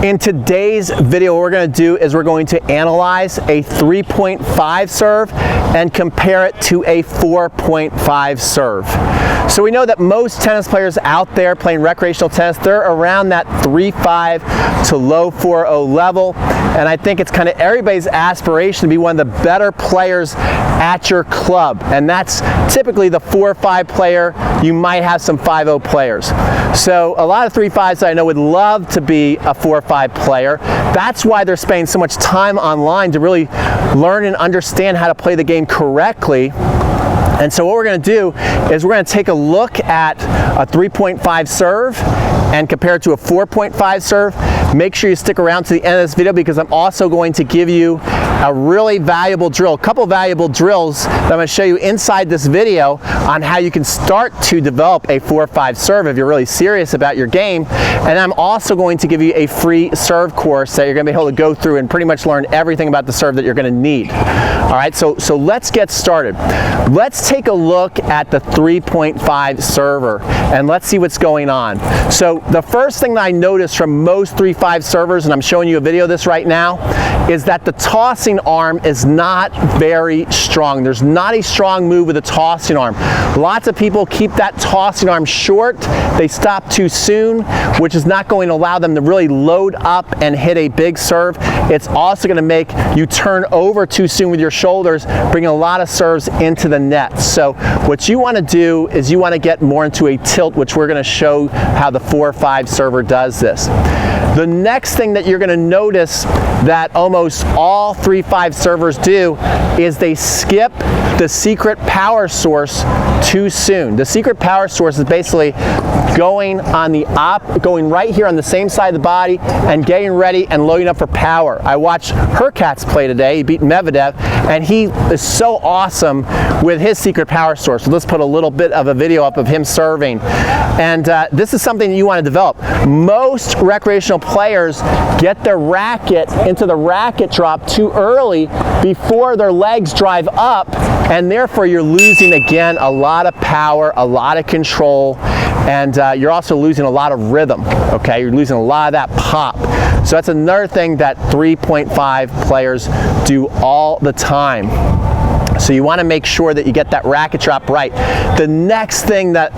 In today's video, what we're going to do is we're going to analyze a 3.5 serve and compare it to a 4.5 serve. So we know that most tennis players out there playing recreational tennis, they're around that 3.5 to low 4.0 level. And I think it's kind of everybody's aspiration to be one of the better players at your club. And that's typically the 4.5 player. You might have some 5.0 players. So a lot of 3.5s that I know would love to be a 4.5 player. That's why they're spending so much time online to really learn and understand how to play the game correctly. And so what we're going to do is we're going to take a look at a 3.5 serve and compare it to a 4.5 serve. Make sure you stick around to the end of this video because I'm also going to give you a really valuable drill, a couple valuable drills that I'm going to show you inside this video on how you can start to develop a 4.5 serve if you're really serious about your game. And I'm also going to give you a free serve course that you're going to be able to go through and pretty much learn everything about the serve that you're going to need. All right, so let's get started. Let's take a look at the 3.5 server and let's see what's going on. So the first thing that I noticed from most 3.5 servers, and I'm showing you a video of this right now, is that the tossing arm is not very strong. There's not a strong move with the tossing arm. Lots of people keep that tossing arm short. They stop too soon, which is not going to allow them to really load up and hit a big serve. It's also going to make you turn over too soon with your shoulders, bringing a lot of serves into the net. So what you want to do is you want to get more into a tilt, which we're going to show how the 4.5 server does this. The next thing that you're going to notice that almost all 3.5 servers do is they skip the secret power source too soon. The secret power source is basically going right here on the same side of the body and getting ready and loading up for power. I watched Hurkacz play today. He beat Medvedev, and he is so awesome with his secret power source. So let's put a little bit of a video up of him serving. And this is something that you want to develop. Most recreational players get their racket into the racket drop too early before their legs drive up, and therefore you're losing again a lot of power, a lot of control, and you're also losing a lot of rhythm. Okay, you're losing a lot of that pop. So that's another thing that 3.5 players do all the time. So you want to make sure that you get that racket drop right. The next thing that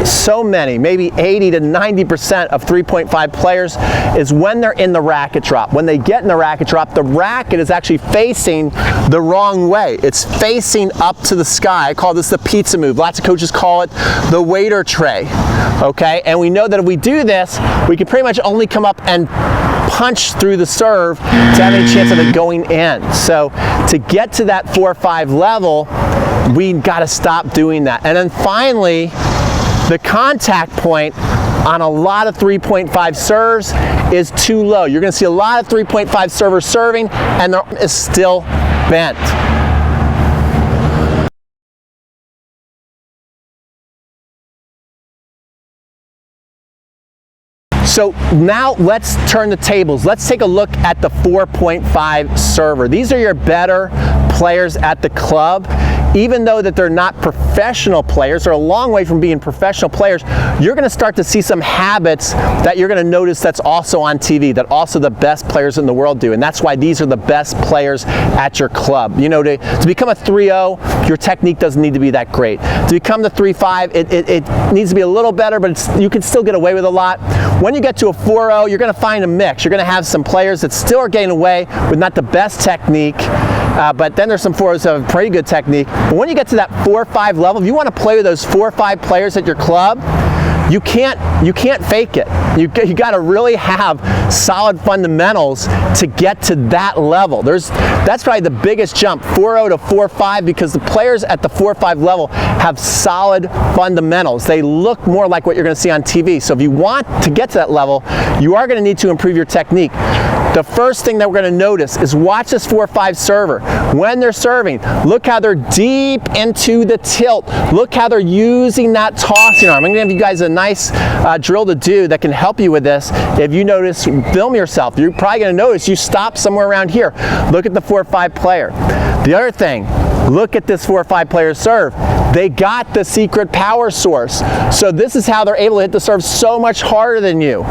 so many, maybe 80 to 90% of 3.5 players, is when they're in the racket drop. When they get in the racket drop, the racket is actually facing the wrong way. It's facing up to the sky. I call this the pizza move. Lots of coaches call it the waiter tray. Okay, and we know that if we do this, we can pretty much only come up and punch through the serve to have any chance of it going in. So to get to that 4.5 level, we got to stop doing that. And then finally, the contact point on a lot of 3.5 serves is too low. You're going to see a lot of 3.5 servers serving and their arm is still bent. So now let's turn the tables. Let's take a look at the 4.5 server. These are your better players at the club. Even though that they're not professional players, or a long way from being professional players, you're going to start to see some habits that you're going to notice that's also on TV, that also the best players in the world do. And that's why these are the best players at your club. You know, to become a 3.0, your technique doesn't need to be that great. To become the 3.5, it needs to be a little better, but you can still get away with a lot. When you get to a 4.0, you're going to find a mix. You're going to have some players that still are getting away with not the best technique, but then there's some 4.0s that have pretty good technique. But when you get to that 4.5 level, if you want to play with those 4.5 players at your club, you can't fake it. You got to really have solid fundamentals to get to that level. That's probably the biggest jump, 4.0 to 4.5, because the players at the 4.5 level have solid fundamentals. They look more like what you're going to see on TV. So if you want to get to that level, you are going to need to improve your technique. The first thing that we're going to notice is watch this 4.5 server. When they're serving, look how they're deep into the tilt. Look how they're using that tossing arm. I'm going to give you guys a nice drill to do that can help you with this. If you notice, film yourself. You're probably going to notice you stop somewhere around here. Look at the 4.5 player. The other thing, look at this 4.5 player serve. They got the secret power source. So this is how they're able to hit the serve so much harder than you.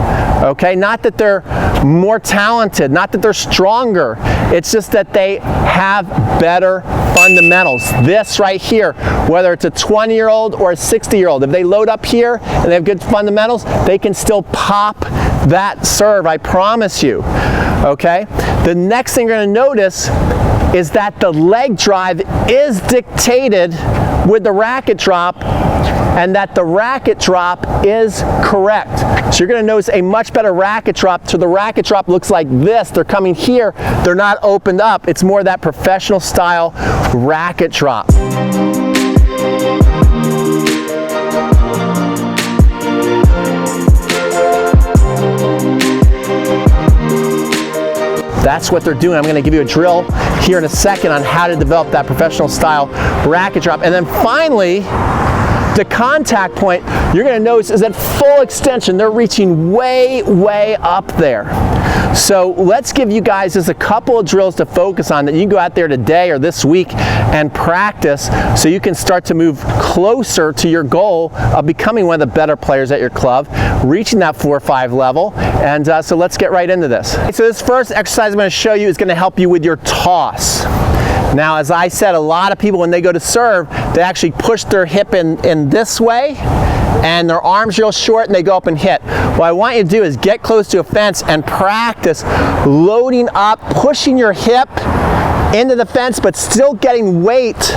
Okay, not that they're more talented. Not that they're stronger, it's just that they have better fundamentals. This right here, whether it's a 20-year-old or a 60-year-old, if they load up here and they have good fundamentals, they can still pop that serve, I promise you. Okay? The next thing you're going to notice is that the leg drive is dictated with the racket drop, and that the racket drop is correct. So you're going to notice a much better racket drop. So the racket drop looks like this. They're coming here. They're not opened up. It's more that professional style racket drop. That's what they're doing. I'm going to give you a drill here in a second on how to develop that professional style racket drop. And then finally, the contact point, you're going to notice is at full extension. They're reaching way, way up there. So let's give you guys just a couple of drills to focus on that you can go out there today or this week and practice so you can start to move closer to your goal of becoming one of the better players at your club, reaching that 4 or 5 level. And so let's get right into this. So this first exercise I'm going to show you is going to help you with your toss. Now, as I said, a lot of people, when they go to serve, they actually push their hip in this way, and their arms real short, and they go up and hit. What I want you to do is get close to a fence and practice loading up, pushing your hip into the fence, but still getting weight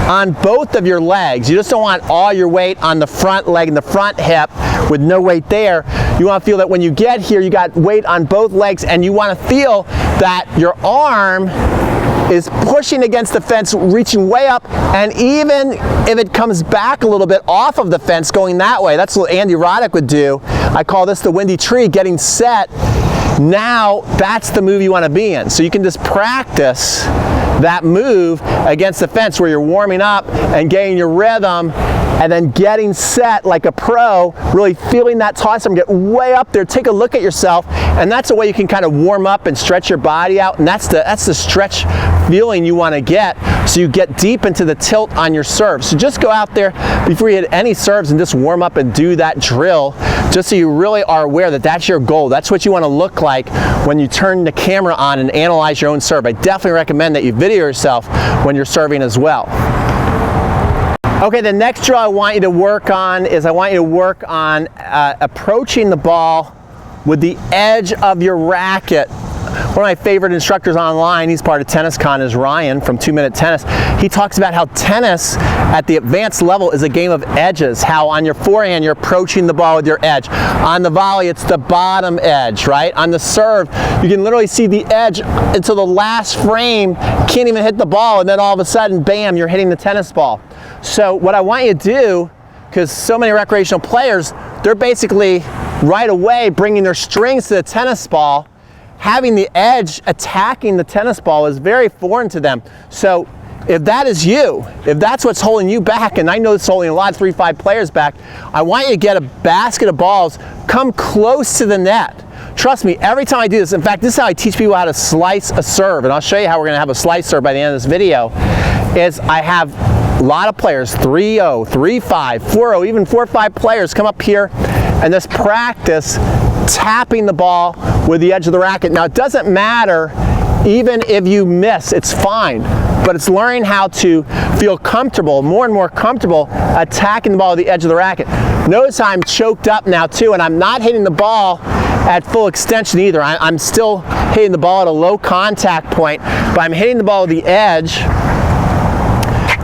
on both of your legs. You just don't want all your weight on the front leg and the front hip with no weight there. You want to feel that when you get here, you got weight on both legs, and you want to feel that your arm is pushing against the fence, reaching way up, and even if it comes back a little bit off of the fence going that way, that's what Andy Roddick would do. I call this the windy tree, getting set. Now that's the move you want to be in. So you can just practice that move against the fence where you're warming up and getting your rhythm and then getting set like a pro, really feeling that toss and get way up there. Take a look at yourself, and that's a way you can kind of warm up and stretch your body out, and that's the stretch feeling you want to get, so you get deep into the tilt on your serve. So just go out there before you hit any serves and just warm up and do that drill, just so you really are aware that that's your goal. That's what you want to look like when you turn the camera on and analyze your own serve. I definitely recommend that you video yourself when you're serving as well. Okay, the next drill I want you to work on is approaching the ball with the edge of your racket. One of my favorite instructors online, he's part of TennisCon, is Ryan from 2 Minute Tennis. He talks about how tennis at the advanced level is a game of edges, how on your forehand you're approaching the ball with your edge. On the volley, it's the bottom edge, right? On the serve, you can literally see the edge until the last frame, can't even hit the ball, and then all of a sudden, bam, you're hitting the tennis ball. So what I want you to do, because so many recreational players, they're basically right away bringing their strings to the tennis ball. Having the edge attacking the tennis ball is very foreign to them. So if that is you, if that's what's holding you back, and I know it's holding a lot of 3-5 players back, I want you to get a basket of balls, come close to the net. Trust me, every time I do this, in fact, this is how I teach people how to slice a serve, and I'll show you how we're going to have a slice serve by the end of this video, is I have a lot of players, 3-0, 3-5, 4-0, even 4-5 players come up here and just practice tapping the ball with the edge of the racket. Now, it doesn't matter even if you miss, it's fine, but it's learning how to feel comfortable, more and more comfortable attacking the ball with the edge of the racket. Notice how I'm choked up now too, and I'm not hitting the ball at full extension either. I'm still hitting the ball at a low contact point, but I'm hitting the ball with the edge.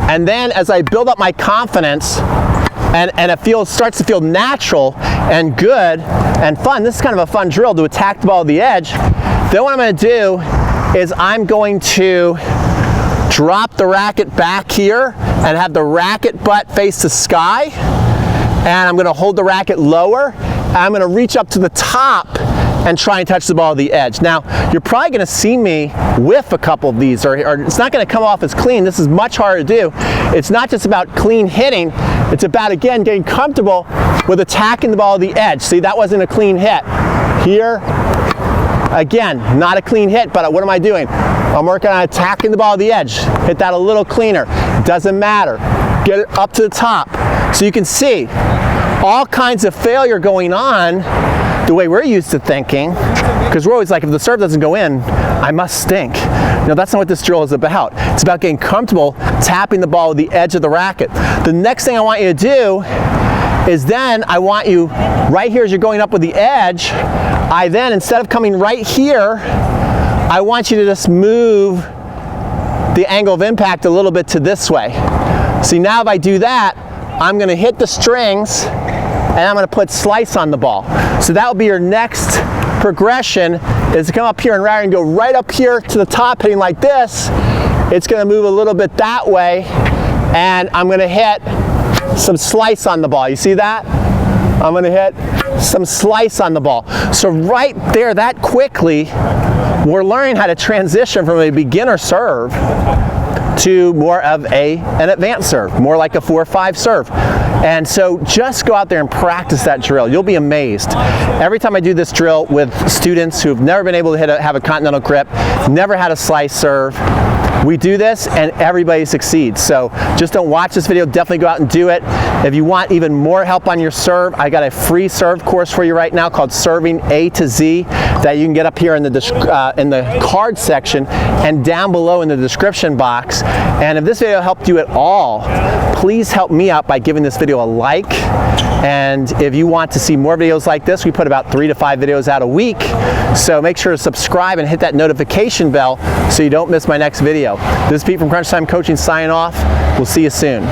And then as I build up my confidence, and it starts to feel natural and good and fun. This is kind of a fun drill to attack the ball at the edge. Then what I'm going to do is I'm going to drop the racket back here and have the racket butt face the sky. And I'm going to hold the racket lower. And I'm going to reach up to the top and try and touch the ball at the edge. Now, you're probably going to see me whiff a couple of these, or it's not going to come off as clean. This is much harder to do. It's not just about clean hitting. It's about, again, getting comfortable with attacking the ball at the edge. See, that wasn't a clean hit. Here, again, not a clean hit, but what am I doing? I'm working on attacking the ball at the edge. Hit that a little cleaner. Doesn't matter. Get it up to the top. So you can see all kinds of failure going on. The the way we're used to thinking, because we're always like, if the serve doesn't go in, I must stink. No, that's not what this drill is about. It's about getting comfortable tapping the ball with the edge of the racket. The next thing I want you to do is then I want you, right here as you're going up with the edge, I then, instead of coming right here, I want you to just move the angle of impact a little bit to this way. See, now if I do that, I'm gonna hit the strings and I'm gonna put slice on the ball. So that will be your next progression, is to come up here and rather than go right up here to the top hitting like this, it's gonna move a little bit that way and I'm gonna hit some slice on the ball. You see that? I'm gonna hit some slice on the ball. So right there, that quickly, we're learning how to transition from a beginner serve to more of an advanced serve, more like a 4-5 serve. And so just go out there and practice that drill. You'll be amazed. Every time I do this drill with students who've never been able to have a continental grip, never had a slice serve, we do this and everybody succeeds. So just don't watch this video, definitely go out and do it. If you want even more help on your serve, I got a free serve course for you right now called Serving A to Z that you can get up here in the card section and down below in the description box. And if this video helped you at all, please help me out by giving this video a like. And if you want to see more videos like this, we put about 3 to 5 videos out a week. So make sure to subscribe and hit that notification bell so you don't miss my next video. This is Pete from Crunch Time Coaching signing off. We'll see you soon.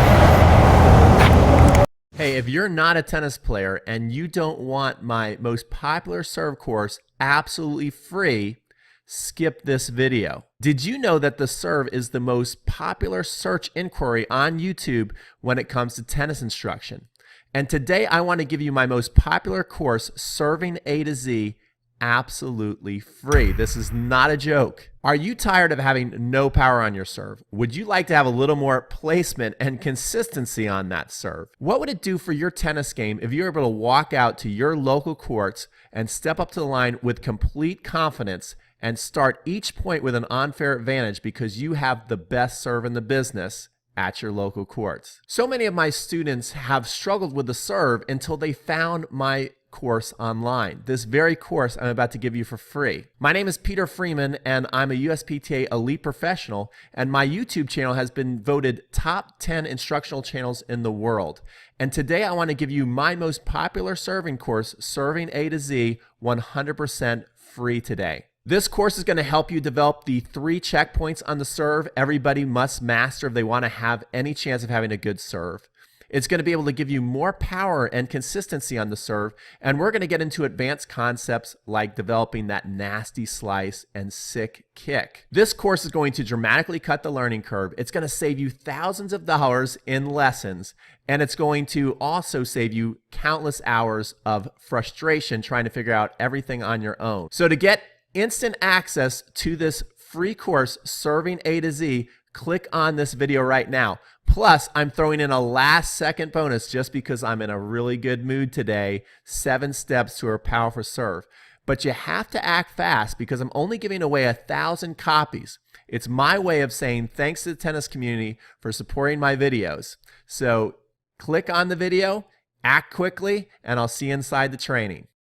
Hey, if you're not a tennis player and you don't want my most popular serve course absolutely free, skip this video. Did you know that the serve is the most popular search inquiry on YouTube when it comes to tennis instruction? And today I want to give you my most popular course, Serving A to Z, absolutely free. This is not a joke. Are you tired of having no power on your serve? Would you like to have a little more placement and consistency on that serve? What would it do for your tennis game if you were able to walk out to your local courts and step up to the line with complete confidence and start each point with an unfair advantage because you have the best serve in the business at your local courts? So many of my students have struggled with the serve until they found my course online. This very course I'm about to give you for free. My name is Peter Freeman and I'm a USPTA elite professional, and my YouTube channel has been voted top 10 instructional channels in the world. And today I want to give you my most popular serving course, Serving A to Z, 100% free today. This course is going to help you develop the 3 checkpoints on the serve everybody must master if they want to have any chance of having a good serve. It's going to be able to give you more power and consistency on the serve, and we're going to get into advanced concepts like developing that nasty slice and sick kick. This course is going to dramatically cut the learning curve. It's going to save you thousands of dollars in lessons, and it's going to also save you countless hours of frustration trying to figure out everything on your own. So to get instant access to this free course, Serving A to Z, click on this video right now. Plus, I'm throwing in a last second bonus just because I'm in a really good mood today, 7 steps to a powerful serve. But you have to act fast because I'm only giving away 1,000 copies. It's my way of saying thanks to the tennis community for supporting my videos. So click on the video, act quickly, and I'll see you inside the training.